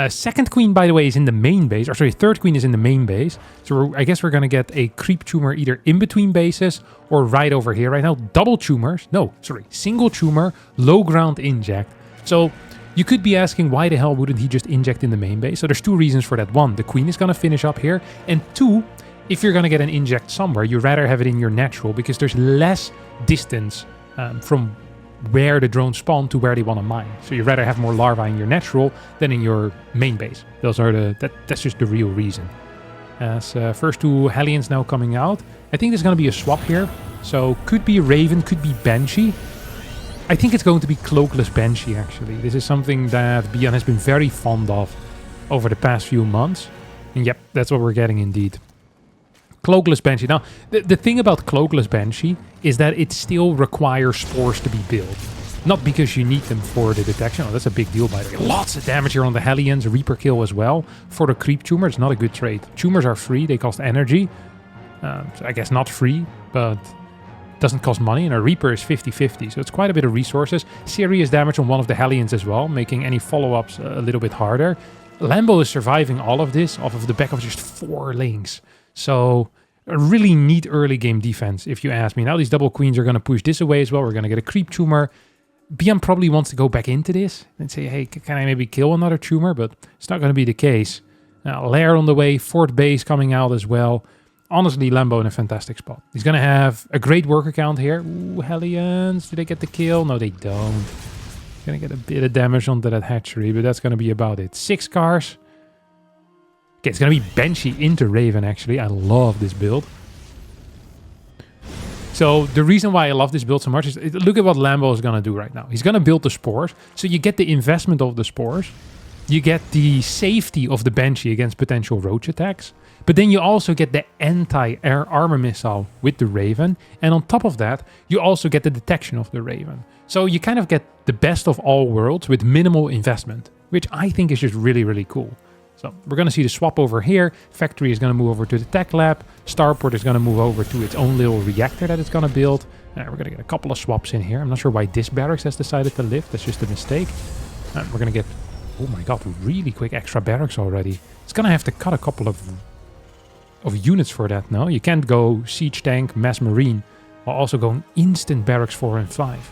Second queen, by the way, is in the main base. Or sorry, third queen is in the main base. So I guess we're going to get a creep tumor either in between bases or right over here right now. Double tumors. No, sorry. Single tumor, low ground inject. So you could be asking, why the hell wouldn't he just inject in the main base? So there's two reasons for that. One, the queen is going to finish up here. And two, if you're going to get an inject somewhere, you'd rather have it in your natural because there's less distance from where the drones spawn to where they want to mine. So you'd rather have more larvae in your natural than in your main base. Those are that's just the real reason. As first two Hellions now coming out. I think there's going to be a swap here. So could be Raven, could be Banshee. I think it's going to be Cloakless Banshee actually. This is something that Bian has been very fond of over the past few months. And yep, that's what we're getting indeed. Cloakless Banshee. Now, the thing about Cloakless Banshee is that it still requires spores to be built. Not because you need them for the detection. Oh, that's a big deal, by the way. Lots of damage here on the Hellions. Reaper kill as well. For the creep tumor, it's not a good trade. Tumors are free. They cost energy. So I guess not free, but doesn't cost money. And a Reaper is 50-50, so it's quite a bit of resources. Serious damage on one of the Hellions as well, making any follow-ups a little bit harder. Lambo is surviving all of this off of the back of just 4 links. So a really neat early game defense, if you ask me. Now these double queens are going to push this away as well. We're going to get a creep tumor. Bian probably wants to go back into this and say, hey, can I maybe kill another tumor? But it's not going to be the case. Lair on the way, fourth base coming out as well. Honestly, Lambo in a fantastic spot. He's going to have a great worker count here. Ooh, Hellions, did they get the kill? No, they don't. Going to get a bit of damage onto that hatchery, but that's going to be about it. 6 cars. Okay, it's going to be Banshee into Raven, actually. I love this build. So the reason why I love this build so much is, look at what Lambo is going to do right now. He's going to build the spores. So you get the investment of the spores. You get the safety of the Banshee against potential roach attacks. But then you also get the anti-air armor missile with the Raven. And on top of that, you also get the detection of the Raven. So you kind of get the best of all worlds with minimal investment, which I think is just really, really cool. So we're going to see the swap over here. Factory is going to move over to the tech lab. Starport is going to move over to its own little reactor that it's going to build. We're going to get a couple of swaps in here. I'm not sure why this barracks has decided to lift. That's just a mistake. We're going to get, oh my god, really quick extra barracks already. It's going to have to cut a couple of units for that now. You can't go siege tank, mass marine, while also going instant barracks 4 and 5.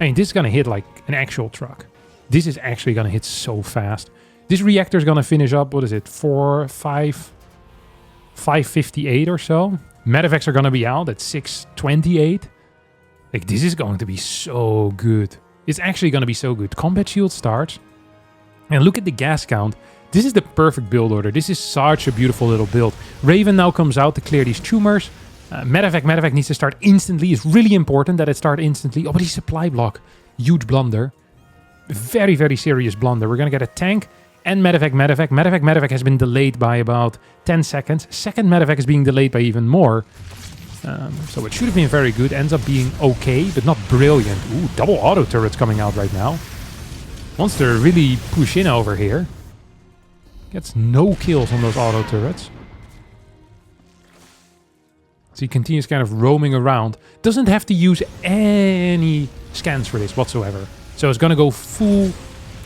I mean, this is going to hit like an actual truck. This is actually going to hit so fast. This reactor is going to finish up, what is it, 558 or so. Medevacs are going to be out at 628. Like, this is going to be so good. It's actually going to be so good. Combat shield starts. And look at the gas count. This is the perfect build order. This is such a beautiful little build. Raven now comes out to clear these tumors. Medevac needs to start instantly. It's really important that it start instantly. Oh, but he's supply block. Huge blunder. very, very serious blunder. We're going to get a tank and medevac. Medevac has been delayed by about 10 seconds. Second medevac is being delayed by even more. So it should have been very good. Ends up being okay, but not brilliant. Ooh, double auto turrets coming out right now. Wants to really push in over here. Gets no kills on those auto turrets. So he continues kind of roaming around. Doesn't have to use any scans for this whatsoever. So it's going to go full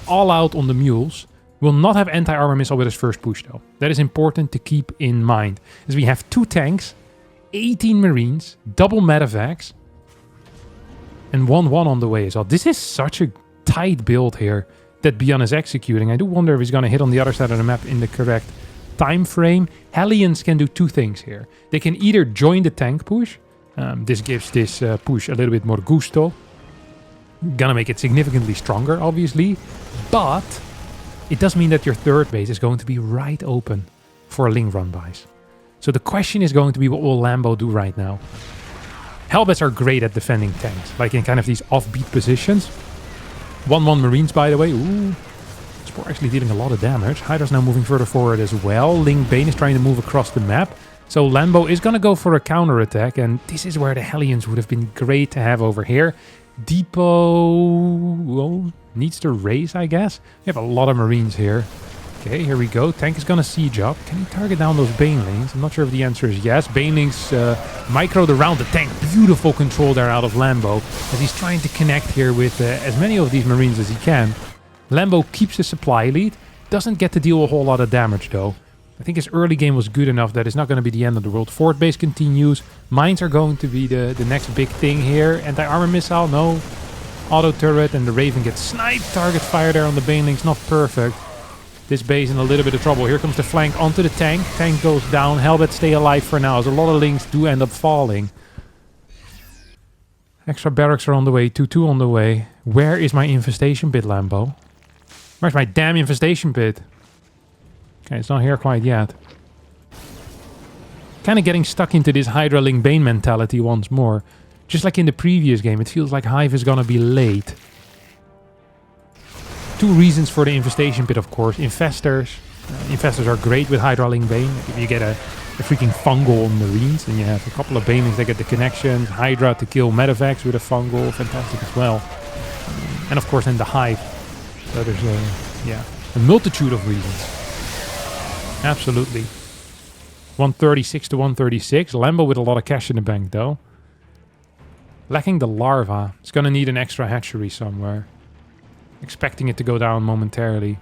all out on the mules. Will not have anti-armor missile with his first push though. That is important to keep in mind. As we have 2 tanks, 18 marines, double medevacs, and 1-1 on the way as well. This is such a tight build here that Beyond is executing. I do wonder if he's going to hit on the other side of the map in the correct time frame. Hellions can do 2 things here. They can either join the tank push. This gives this push a little bit more gusto. Gonna make it significantly stronger, obviously. But it does mean that your third base is going to be right open for Ling run-bys. So the question is going to be, what will Lambo do right now? Hellbats are great at defending tanks, like in kind of these offbeat positions. 1-1 Marines, by the way. Ooh. Spore actually dealing a lot of damage. Hydra's now moving further forward as well. Ling Bane is trying to move across the map. So Lambo is going to go for a counter-attack, and this is where the Hellions would have been great to have over here. Depot, well, needs to raise, I guess. We have a lot of Marines here. Okay, here we go. Tank is going to siege up. Can he target down those Banelings? I'm not sure if the answer is yes. Banelings microed around the tank. Beautiful control there out of Lambo, as he's trying to connect here with as many of these Marines as he can. Lambo keeps the supply lead. Doesn't get to deal a whole lot of damage, though. I think his early game was good enough that it's not going to be the end of the world. Fort base continues. Mines are going to be the next big thing here. Anti-armor missile, no. Auto turret, and the Raven gets sniped. Target fire there on the Banelings, not perfect. This base in a little bit of trouble. Here comes the flank onto the tank. Tank goes down. Hellbats stay alive for now, as a lot of Lings do end up falling. Extra barracks are on the way. 2-2 on the way. Where is my infestation pit, Lambo? Where's my damn infestation pit? Okay, it's not here quite yet. Kind of getting stuck into this Hydra Ling Bane mentality once more. Just like in the previous game, it feels like Hive is gonna be late. 2 reasons for the infestation pit, of course. Infestors. Infestors are great with Hydra Ling Bane. If you get a freaking fungal on Marines, and you have a couple of Banelings that get the connections. Hydra to kill medevacs with a fungal, fantastic as well. And of course then the Hive. So there's a multitude of reasons. Absolutely. 136 to 136. Lambo with a lot of cash in the bank though. Lacking the larva. It's gonna need an extra hatchery somewhere. Expecting it to go down momentarily.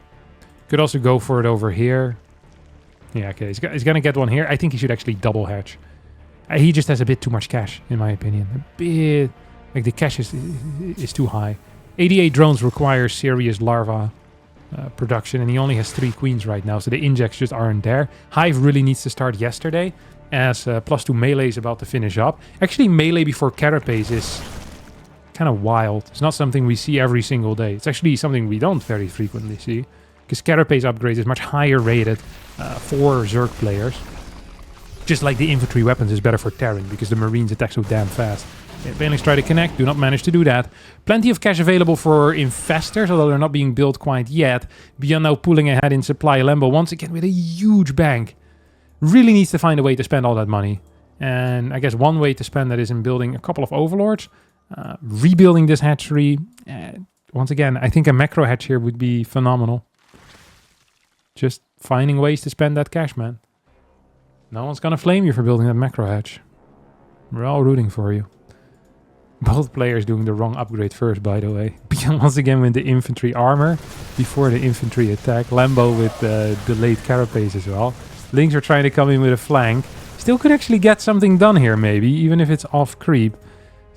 Could also go for it over here. Yeah, okay. He's gonna get one here. I think he should actually double hatch. He just has a bit too much cash, in my opinion. A bit... Like, the cash is too high. 88 drones require serious larva production, and he only has 3 queens right now, so the injects just aren't there. Hive really needs to start yesterday, as +2 melee is about to finish up. Actually, melee before Carapace is kind of wild. It's not something we see every single day. It's actually something we don't very frequently see, because Carapace upgrades is much higher rated for Zerg players. Just like the infantry weapons is better for Terran, because the Marines attack so damn fast. Banelings try to connect, do not manage to do that. Plenty of cash available for Infestors, although they're not being built quite yet. Beyond now pulling ahead in supply. Lambo once again with a huge bank. Really needs to find a way to spend all that money. And I guess one way to spend that is in building a couple of Overlords. Rebuilding this hatchery. Once again, I think a macro hatch here would be phenomenal. Just finding ways to spend that cash, man. No one's gonna flame you for building that macro hatch. We're all rooting for you. Both players doing the wrong upgrade first, by the way. Beyond once again with the infantry armor before the infantry attack. Lambo with delayed carapace as well. Lings are trying to come in with a flank. Still could actually get something done here, maybe, even if it's off creep.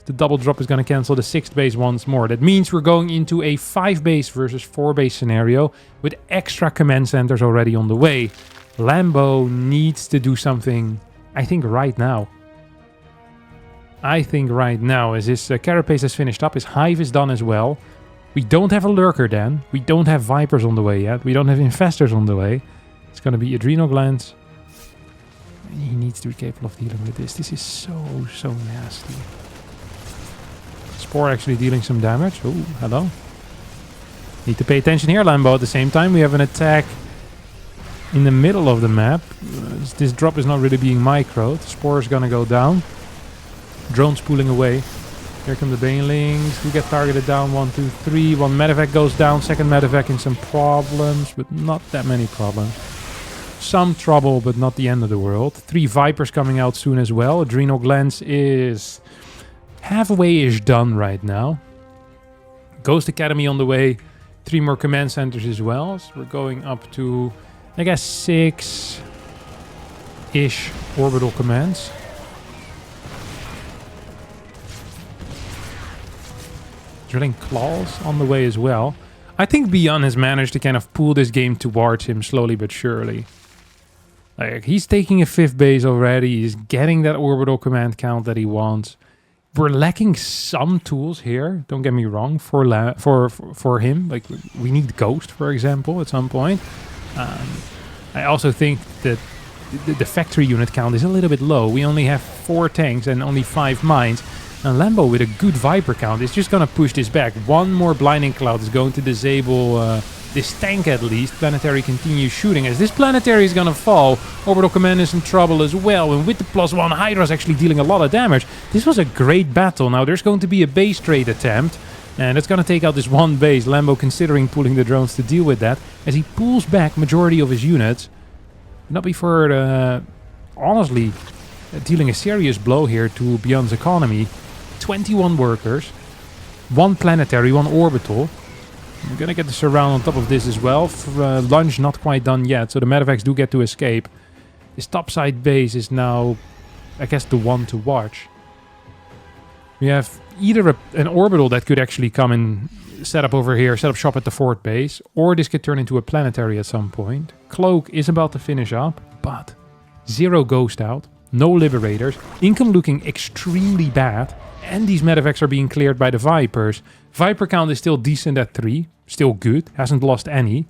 The double drop is going to cancel the 6th base once more. That means we're going into a 5 base versus 4 base scenario with extra command centers already on the way. Lambo needs to do something, I think, right now. As his carapace has finished up, his hive is done as well. We don't have a lurker then. We don't have vipers on the way yet. We don't have infestors on the way. It's going to be adrenal glands. He needs to be capable of dealing with this. This is so nasty. Spore actually dealing some damage. Oh, hello. Need to pay attention here, Lambo. At the same time, we have an attack in the middle of the map. This drop is not really being microed. Spore is gonna go down. Drones pulling away. Here come the banelings. We get targeted down. 1, 2, 3. One medevac goes down. Second medevac in some problems, but not that many problems. Some trouble, but not the end of the world. 3 Vipers coming out soon as well. Adrenal Glands is halfway-ish done right now. Ghost Academy on the way. 3 more command centers as well. So we're going up to, I guess, 6-ish orbital commands. Drilling Claws on the way as well. I think Beyond has managed to kind of pull this game towards him slowly but surely. Like, he's taking a 5th base already. He's getting that orbital command count that he wants. We're lacking some tools here, don't get me wrong, for him. Like, we need Ghost, for example, at some point. I also think that the factory unit count is a little bit low. We only have 4 tanks and only 5 mines. And Lambo with a good Viper count is just going to push this back. One more Blinding Cloud is going to disable this tank at least. Planetary continues shooting. As this Planetary is going to fall, Orbital Command is in trouble as well. And with the +1, Hydra is actually dealing a lot of damage. This was a great battle. Now there's going to be a base trade attempt. And it's going to take out this one base. Lambo considering pulling the drones to deal with that. As he pulls back majority of his units. Not before, honestly, dealing a serious blow here to Beyond's economy. 21 workers, 1 planetary, 1 orbital. We're gonna get the surround on top of this as well. Lunge not quite done yet, so the medevacs do get to escape. This topside base is now, I guess, the one to watch. We have either an orbital that could actually come and set up over here, set up shop at the 4th base, or this could turn into a planetary at some point. Cloak is about to finish up, but 0 ghost out, no liberators, income looking extremely bad. And these medevacs are being cleared by the Vipers. Viper count is still decent at 3. Still good. Hasn't lost any.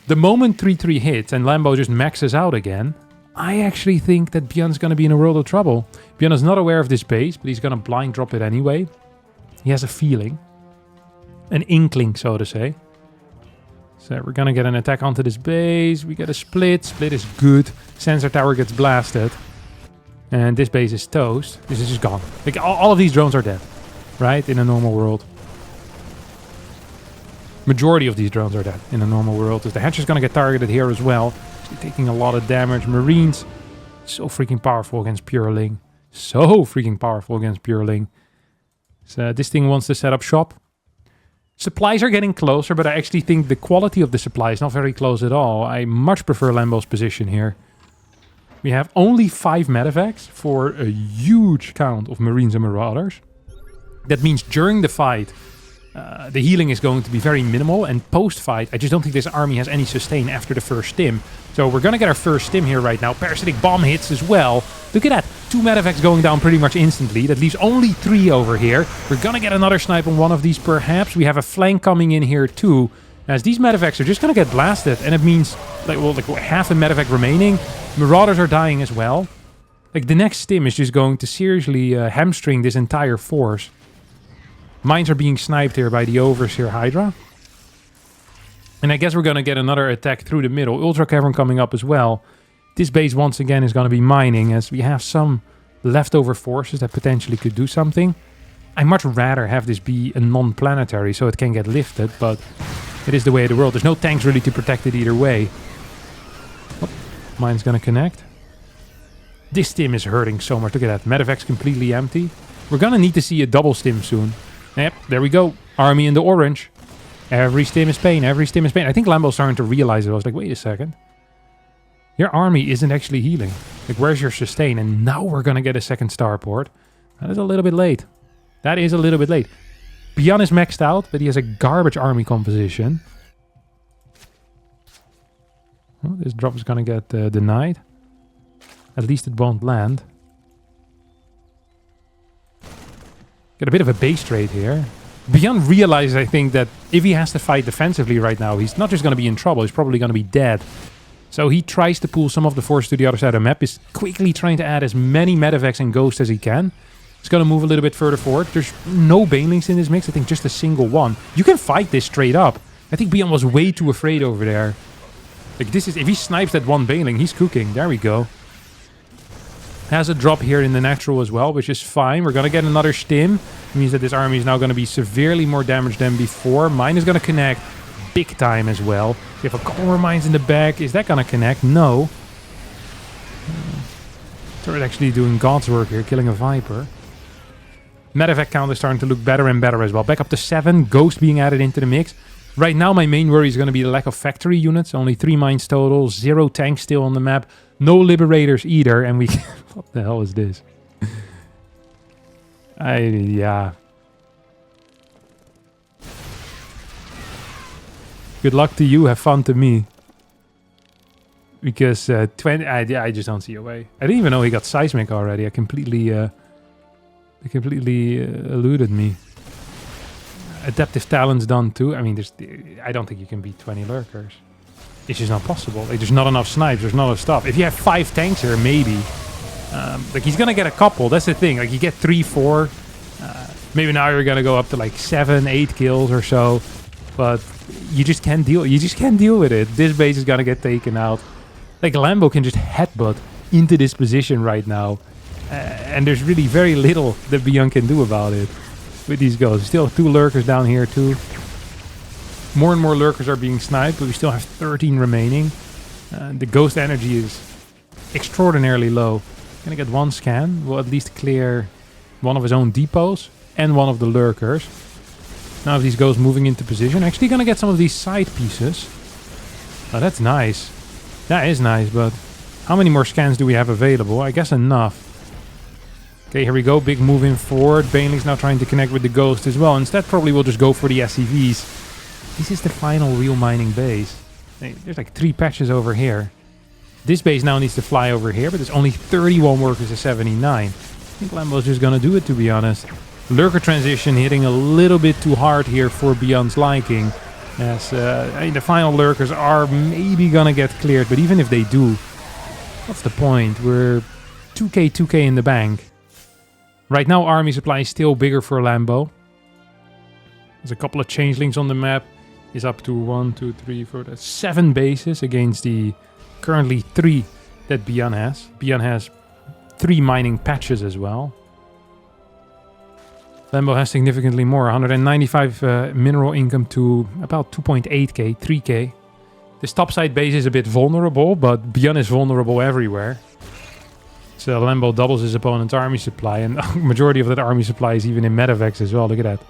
The moment 3-3 hits and Lambo just maxes out again, I actually think that Bjorn's going to be in a world of trouble. Bjorn is not aware of this base, but he's going to blind drop it anyway. He has a feeling. An inkling, so to say. So we're going to get an attack onto this base. We get a split. Split is good. Sensor tower gets blasted. And this base is toast. This is just gone. Like, all of these drones are dead, right? In a normal world. Majority of these drones are dead in a normal world. The Hatch is going to get targeted here as well. He's taking a lot of damage. Marines, so freaking powerful against Pureling. So freaking powerful against Pureling. So this thing wants to set up shop. Supplies are getting closer, but I actually think the quality of the supply is not very close at all. I much prefer Lambo's position here. We have only 5 medevacs for a huge count of Marines and Marauders. That means during the fight, the healing is going to be very minimal. And post-fight, I just don't think this army has any sustain after the first stim. So we're going to get our first stim here right now. Parasitic Bomb hits as well. Look at that. 2 medevacs going down pretty much instantly. That leaves only 3 over here. We're going to get another snipe on one of these perhaps. We have a flank coming in here too. As these medevacs are just going to get blasted. And it means like half a medevac remaining. Marauders are dying as well. Like, the next stim is just going to seriously hamstring this entire force. Mines are being sniped here by the Overseer Hydra. And I guess we're going to get another attack through the middle. Ultra Cavern coming up as well. This base once again is going to be mining as we have some leftover forces that potentially could do something. I much rather have this be a non-planetary so it can get lifted, but it is the way of the world. There's no tanks really to protect it either way. Oh, mine's going to connect. This stim is hurting so much. Look at that. Medevac's completely empty. We're going to need to see a double stim soon. Yep, there we go. Army in the orange. Every stim is pain. Every stim is pain. I think Lambo's starting to realize it. I was like, wait a second. Your army isn't actually healing. Like, where's your sustain? And now we're going to get a second starport. That is a little bit late. That is a little bit late. Bian is maxed out, but he has a garbage army composition. Well, this drop is going to get denied. At least it won't land. Get a bit of a base trade here. Bian realizes, I think, that if he has to fight defensively right now, he's not just going to be in trouble, he's probably going to be dead. So he tries to pull some of the force to the other side of the map, is quickly trying to add as many medevacs and ghosts as he can. It's going to move a little bit further forward. There's no banelings in this mix. I think just a single one. You can fight this straight up. I think Beyond was way too afraid over there. Like this is, if he snipes that one baneling, he's cooking. There we go. Has a drop here in the natural as well, which is fine. We're going to get another stim. It means that this army is now going to be severely more damaged than before. Mine is going to connect big time as well. We have a couple more mines in the back. Is that going to connect? No. Turret actually doing God's work here, killing a Viper. Medevac count is starting to look better and better as well. Back up to 7. Ghost being added into the mix. Right now, my main worry is going to be the lack of factory units. Only 3 mines total. 0 tanks still on the map. No liberators either. And we... what the hell is this? Yeah. Good luck to you. Have fun to me. Because 20... I just don't see a way. I didn't even know he got seismic already. I completely... It completely eluded me. Adaptive talents done too. I mean, I don't think you can beat 20 lurkers. It's just not possible. Like, there's not enough snipes. There's not enough stuff. If you have 5 tanks here, maybe. Like, he's going to get a couple. That's the thing. Like, you get 3, 4. Maybe now you're going to go up to like 7, 8 kills or so. But you just can't deal. You just can't deal with it. This base is going to get taken out. Like, Lambo can just headbutt into this position right now. And there's really very little that Beyond can do about it with these ghosts. Still 2 lurkers down here too. More and more lurkers are being sniped, but we still have 13 remaining. The ghost energy is extraordinarily low. Gonna get 1 scan. We'll at least clear one of his own depots and one of the lurkers. Now if these ghosts moving into position, actually gonna get some of these side pieces. Oh, that's nice. That is nice, but how many more scans do we have available? I guess enough. Okay, here we go. Big move in forward. Baneling's now trying to connect with the Ghost as well. Instead, probably we'll just go for the SCVs. This is the final real mining base. Hey, there's like 3 patches over here. This base now needs to fly over here, but there's only 31 workers to 79. I think Lambo's just gonna do it, to be honest. Lurker transition hitting a little bit too hard here for Beyond's liking. As the final lurkers are maybe gonna get cleared, but even if they do, what's the point? We're 2k in the bank. Right now, army supply is still bigger for Lambo. There's a couple of changelings on the map. He's up to 1, 2, 3, 4, 7 bases against the currently 3 that Beyond has. Beyond has 3 mining patches as well. Lambo has significantly more. 195 mineral income to about 2.8k, 3k. This topside base is a bit vulnerable, but Beyond is vulnerable everywhere. So Lambo doubles his opponent's army supply, and the majority of that army supply is even in medevacs as well. Look at that.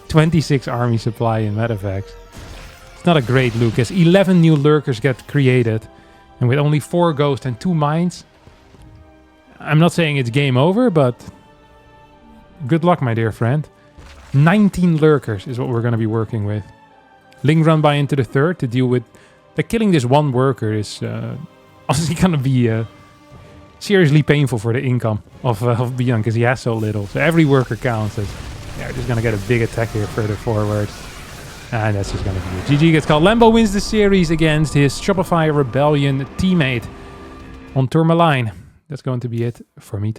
26 army supply in medevacs. It's not a great look, as 11 new lurkers get created, and with only 4 ghosts and 2 mines. I'm not saying it's game over, but good luck, my dear friend. 19 lurkers is what we're going to be working with. Ling run by into the 3rd to deal with... killing this 1 worker is honestly going to be... seriously painful for the income of Beyond, because he has so little. So every worker counts. They're just going to get a big attack here further forward. And that's just going to be it. GG gets called. Lambo wins the series against his Shopify Rebellion teammate on Tourmaline. That's going to be it for me today.